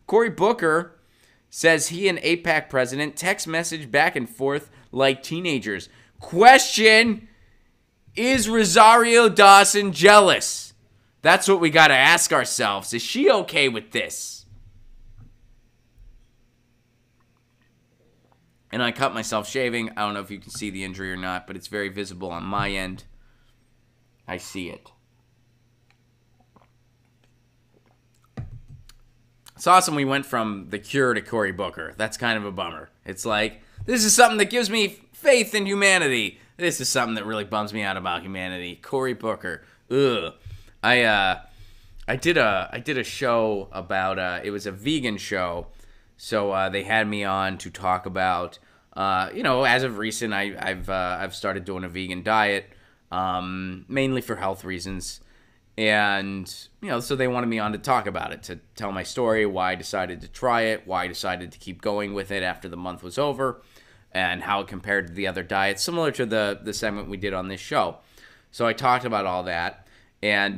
Cory Booker says he and AIPAC president text message back and forth like teenagers. Question, is Rosario Dawson jealous? That's what we got to ask ourselves. Is she okay with this? And I cut myself shaving. I don't know if you can see the injury or not, but it's very visible on my end. I see it. It's awesome we went from The Cure to Cory Booker. That's kind of a bummer. It's like, this is something that gives me faith in humanity. This is something that really bums me out about humanity. Cory Booker. Ugh. I did a show about, it was a vegan show. So they had me on to talk about, as of recent, I've started doing a vegan diet, mainly for health reasons. And, so they wanted me on to talk about it, to tell my story, why I decided to try it, why I decided to keep going with it after the month was over, and how it compared to the other diets, similar to the segment we did on this show. So I talked about all that, and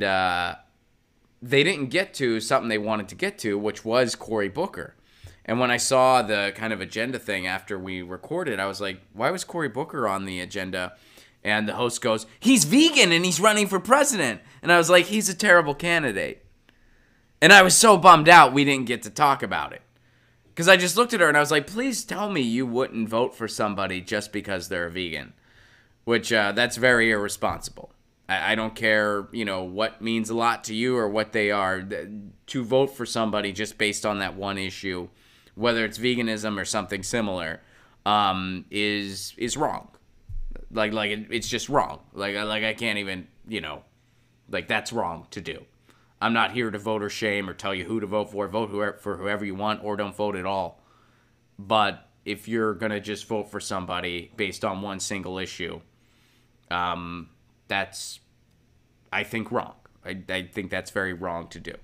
they didn't get to something they wanted to get to, which was Cory Booker. And when I saw the kind of agenda thing after we recorded, I was like, why was Cory Booker on the agenda? And the host goes, he's vegan and he's running for president. And I was like, he's a terrible candidate. And I was so bummed out we didn't get to talk about it. Because I just looked at her and I was like, please tell me you wouldn't vote for somebody just because they're a vegan. Which, that's very irresponsible. I don't care, what means a lot to you or what they are. To vote for somebody just based on that one issue, whether it's veganism or something similar, is wrong. It's just wrong. I can't even, that's wrong to do. I'm not here to vote or shame or tell you who to vote for. Vote for whoever you want or don't vote at all. But if you're going to just vote for somebody based on one single issue, that's, I think, wrong. I think that's very wrong to do.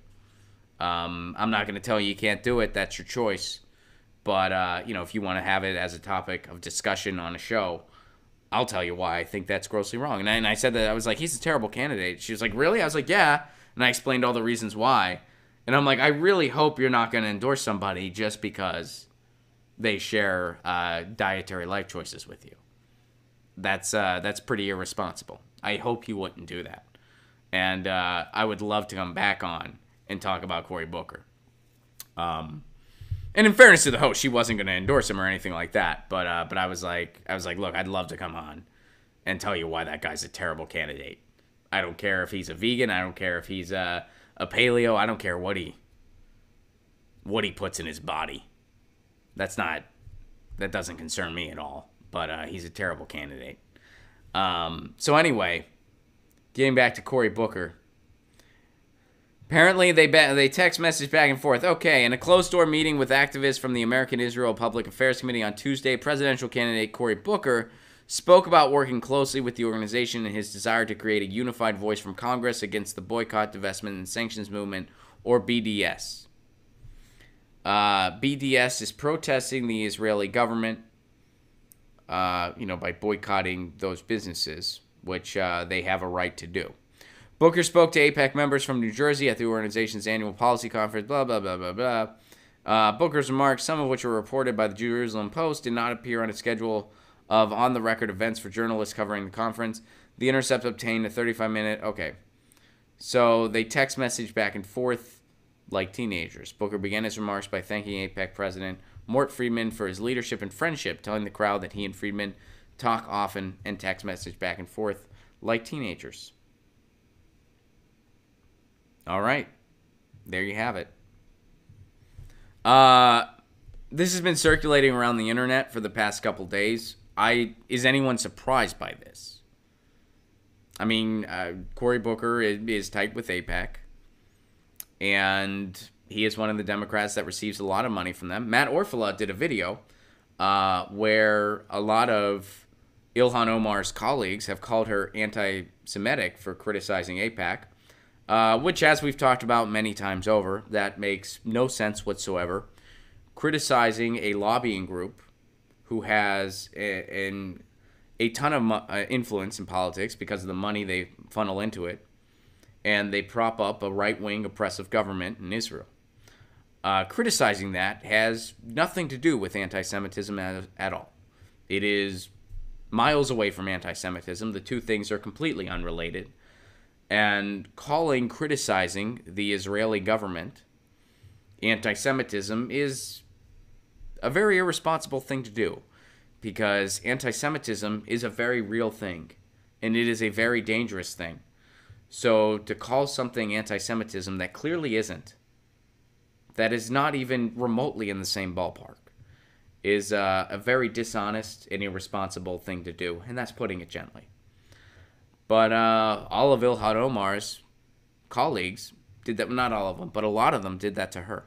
I'm not going to tell you can't do it. That's your choice. But, if you want to have it as a topic of discussion on a show, I'll tell you why I think that's grossly wrong. And I said that, I was like, he's a terrible candidate. She was like, really? I was like, yeah. And I explained all the reasons why. And I'm like, I really hope you're not going to endorse somebody just because they share dietary life choices with you. That's pretty irresponsible. I hope you wouldn't do that. And I would love to come back on and talk about Cory Booker. And in fairness to the host, she wasn't going to endorse him or anything like that. But I was like, look, I'd love to come on and tell you why that guy's a terrible candidate. I don't care if he's a vegan. I don't care if he's a paleo. I don't care what he puts in his body. That doesn't concern me at all. But he's a terrible candidate. So anyway, getting back to Cory Booker. Apparently, they text message back and forth. Okay, in a closed-door meeting with activists from the American Israel Public Affairs Committee on Tuesday, presidential candidate Cory Booker spoke about working closely with the organization and his desire to create a unified voice from Congress against the Boycott, Divestment, and Sanctions Movement, or BDS. BDS is protesting the Israeli government, by boycotting those businesses, which they have a right to do. Booker spoke to AIPAC members from New Jersey at the organization's annual policy conference, blah, blah, blah, blah, blah. Booker's remarks, some of which were reported by the Jerusalem Post, did not appear on a schedule of on-the-record events for journalists covering the conference. The Intercept obtained a 35-minute... Okay. So they text message back and forth like teenagers. Booker began his remarks by thanking AIPAC President Mort Friedman for his leadership and friendship, telling the crowd that he and Friedman talk often and text message back and forth like teenagers. All right. There you have it. This has been circulating around the internet for the past couple days. Is anyone surprised by this? I mean, Cory Booker is tight with AIPAC, and he is one of the Democrats that receives a lot of money from them. Matt Orfalea did a video where a lot of Ilhan Omar's colleagues have called her anti-Semitic for criticizing AIPAC. Which, as we've talked about many times over, that makes no sense whatsoever. Criticizing a lobbying group who has a ton of influence in politics because of the money they funnel into it, and they prop up a right-wing oppressive government in Israel. criticizing that has nothing to do with anti-Semitism at all. It is miles away from anti-Semitism. The two things are completely unrelated. And criticizing the Israeli government anti-Semitism is a very irresponsible thing to do, because anti-Semitism is a very real thing, and it is a very dangerous thing. So to call something anti-Semitism that clearly isn't, that is not even remotely in the same ballpark, is a very dishonest and irresponsible thing to do, and that's putting it gently. But all of Ilhan Omar's colleagues did that. Not all of them, but a lot of them did that to her.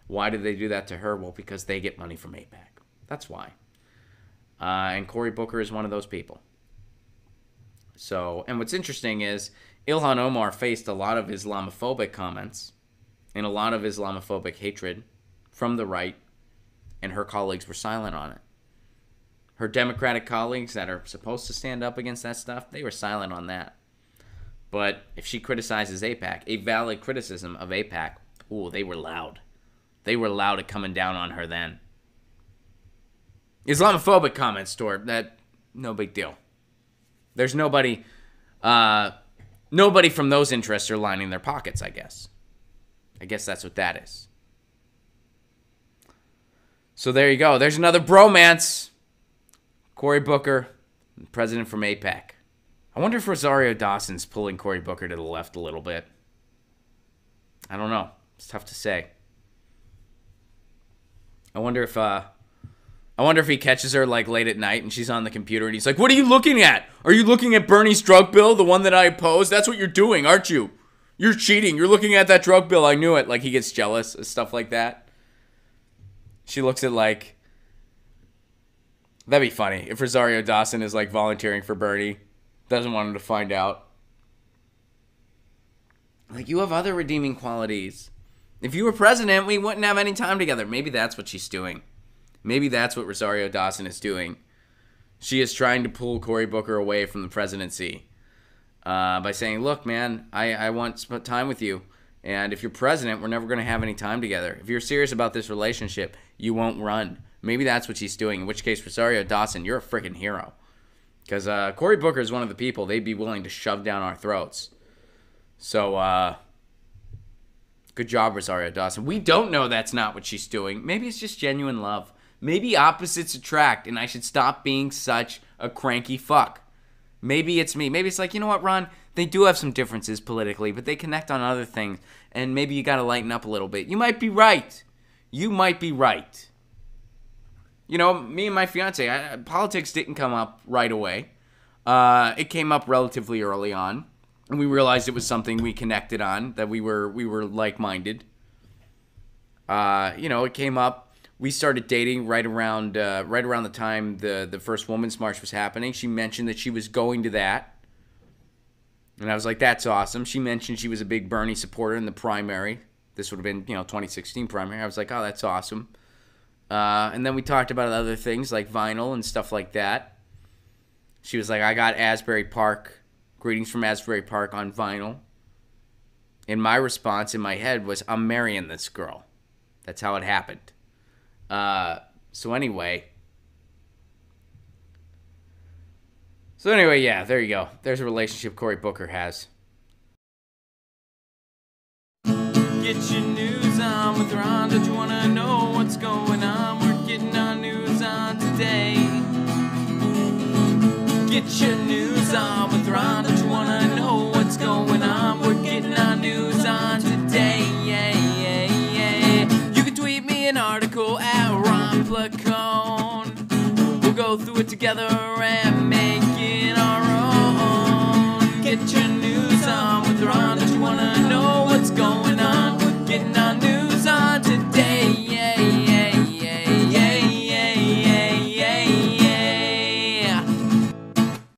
Why did they do that to her? Well, because they get money from AIPAC. That's why. And Cory Booker is one of those people. So, and what's interesting is Ilhan Omar faced a lot of Islamophobic comments and a lot of Islamophobic hatred from the right, and her colleagues were silent on it. Her Democratic colleagues that are supposed to stand up against that stuff, they were silent on that. But if she criticizes AIPAC, a valid criticism of AIPAC, ooh, they were loud. They were loud at coming down on her then. Islamophobic comments, Stuart, that, no big deal. There's nobody from those interests are lining their pockets, I guess. I guess that's what that is. So there you go. There's another bromance. Cory Booker, president from AIPAC. I wonder if Rosario Dawson's pulling Cory Booker to the left a little bit. I don't know. It's tough to say. I wonder if he catches her like late at night and she's on the computer and he's like, "What are you looking at? Are you looking at Bernie's drug bill, the one that I opposed? That's what you're doing, aren't you? You're cheating. You're looking at that drug bill. I knew it." Like, he gets jealous and stuff like that. She looks at like, that'd be funny if Rosario Dawson is like volunteering for Bernie, doesn't want him to find out. Like, you have other redeeming qualities. If you were president, we wouldn't have any time together. Maybe that's what she's doing. Maybe that's what Rosario Dawson is doing. She is trying to pull Cory Booker away from the presidency by saying, "Look, man, I want to spend time with you. And if you're president, we're never going to have any time together. If you're serious about this relationship, you won't run." Maybe that's what she's doing, in which case, Rosario Dawson, you're a freaking hero. Because Cory Booker is one of the people they'd be willing to shove down our throats. So, good job, Rosario Dawson. We don't know that's not what she's doing. Maybe it's just genuine love. Maybe opposites attract, and I should stop being such a cranky fuck. Maybe it's me. Maybe it's like, you know what, Ron? They do have some differences politically, but they connect on other things, and maybe you got to lighten up a little bit. You might be right. You might be right. You know, me and my fiance, politics didn't come up right away. It came up relatively early on, and we realized it was something we connected on, that we were like-minded. It came up. We started dating right around the time the first Women's March was happening. She mentioned that she was going to that, and I was like, "That's awesome." She mentioned she was a big Bernie supporter in the primary. This would have been, 2016 primary. I was like, "Oh, that's awesome." And then we talked about other things like vinyl and stuff like that. She was like, "I got Asbury Park, Greetings from Asbury Park on vinyl." And my response in my head was, "I'm marrying this girl." That's how it happened. So anyway, yeah, there you go. There's a relationship Cory Booker has. Get your news on with Ron. Don't you want to know what's going on? We're getting our news on today. Get your news on with Ron. Don't you want to know what's going on? We're getting our news on today. You can tweet me an article at Ron Placone. We'll go through it together and make it our own. Get your